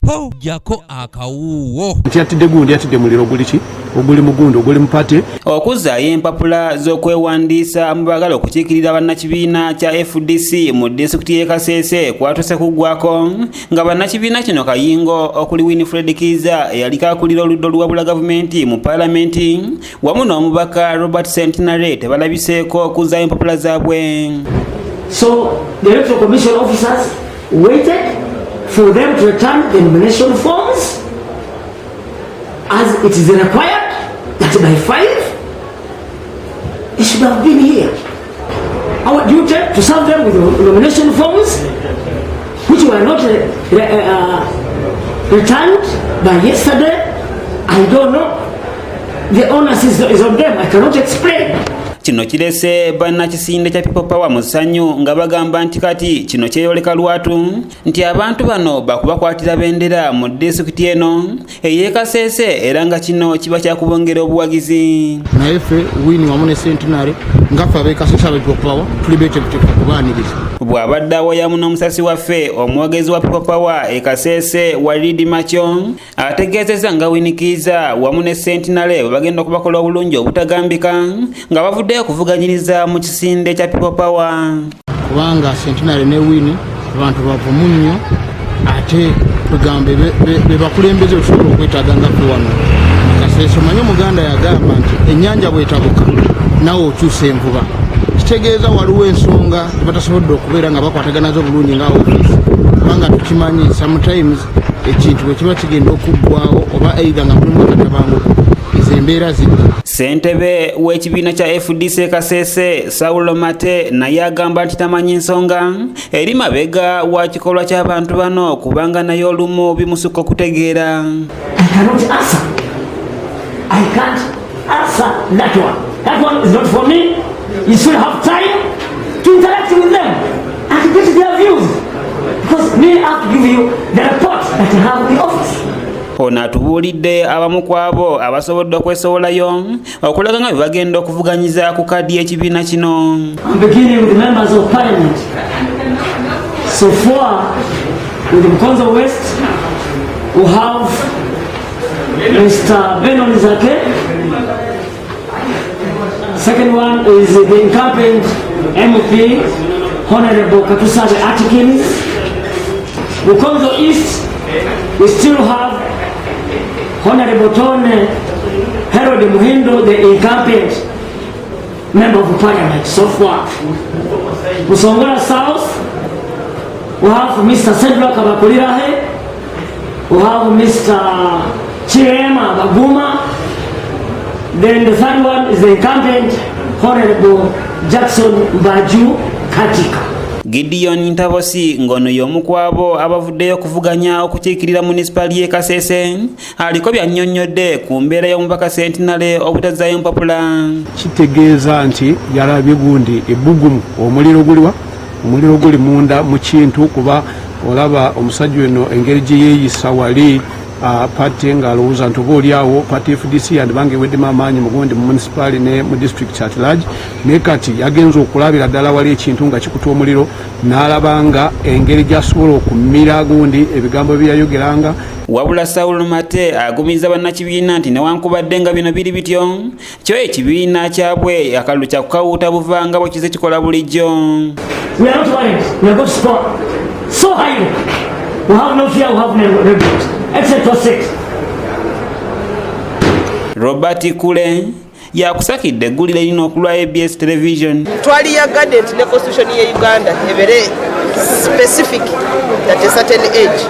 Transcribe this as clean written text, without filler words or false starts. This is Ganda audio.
po jako akawuwo ntiyatidde gundi yatidde muliro guliki oguli mugundu oguli mupate okuzaayo empapula z'okwewandiisa mu bagala okukiikirira bannakibiina kya FDC mu disitulikiti y'e Kasese kwatuse kuggwako nga bannakibiina kino Kayingo okuli Winfred Kiza eyaliko akulira oludda oluwabula gavumenti mu paalamenti wamu n'omubaka Robert Centenary tebalabiseeko okuzaayo empapula zaabwe. So the Electoral Commission officers waited for them to return the nomination forms as it is required that by 5 they should have been here. Our duty to serve them with the nomination forms which were not returned by yesterday. I don't know. The onus is on them. I cannot explain. Kino kirese bannakisinde kya People Power mu ssanyu nga bagamba nti kati kino kyeyoleka lwatu nti abantu bano bakubakwatira bendera mu disitulikiti eno ey'e Kasese era nga kino kiba kyakubongera obuwagizi. Naye ffe Wini wamu ne Centenary nga ffe ab'e Kasese aba People Power tuli beetegefu kubaaniriza. Bw'abadde awoyamu n'omusasi waffe omwogezi wa People Power e Kasese Walidi Macho ategeezezza nga Winnie Kiza wamu ne Centenary bwe bagenda okubakola obulungi obutagambika nga bavuddeyo okuvuganyiriza mu kisinde kya People Power. Kubanga Centenary ne Winnie abantu bavumu nnyo ate tugambe be bakulembeze okusobola okwetaaga nga ffe wano Kasese. Omanyi Omuganda yagamba nti ennyanja bw'etabuka nawe okyusa envuba. Kitegeeza waliwo ensonga batasobodde okubeera nga bakwataganazo bulungi nga office kubanga tukimanyi sometimes ekintu bwe kiba kigenda okuggwawo oba either nga mulimu akatabanguko ezo embeera ziri. Ssentebe w'ekibiina kya FDC Kasese Saulo Mate naye agamba nti tamanyi nsonga eri mabega wa kikolwa ky'abantu bano kubanga naye olumu bimusukka okutegeera. I can't answer that one. That one is not for me. You should have time to interact with them and get their views. Because me, I have to give you the report that I have in the office. Ono atubuulidde abamu ku abo abasobodde okwesowolayo okulaga nga bwe bagenda okuvuganyiza ku kadi y'ekibiina kino. I'm beginning with the members of parliament. So far, with the Mkonzo West, we have Mr. Benon Zake. Second one is the incumbent MP, Honorable Katusabe Atkins. Mkonzo East, we still have Honorable Tone Herod Muhindo, the incumbent member of parliament so far. Musongola South, we have Mr. Cedric Abakulirahe, we have Mr. Chirema Baguma. Then the third one is the incumbent Honorable Jackson Baju Katika. Gideon Ntavosi ngono y'omu ku abo abavuddeyo okuvuganya okukiikirira municipali y'e Kasese aliko byannyonnyodde ku mbeera y'omubaka Centenary obutazaayo mpapula. Kitegeeza nti yalabye gundi ebbugumu omuliro guli munda mu kintu kuba olaba omusajja ono engeri gye yeeyisa wali pati nga alowooza nti oba oliawo pati FDC yandibange eweddemu amaanyi mugundi mu municipali ne mu district at large naye kati yagenza okulabira ddala wali ekintu nga kikuta omuliro n'alaba nga engeri gy'asobola okumira gundi ebigambo bye yayogeranga. Wabula Saulo Mate agumiza bannakibiina nti newankubadde nga bino biri bityo kyo ekibiina kyabwe akalulu kya kukawuuta buvanga bwe kize kikola bulijjo. We are not worried. We are going to score so highly. We have no fear, we have no regret. Except for 6. Robert Kule yakusakidde eggulire lino okulwa ABS television. Twaliyagadde nti ne constitution ye Uganda ebere specific that a certain age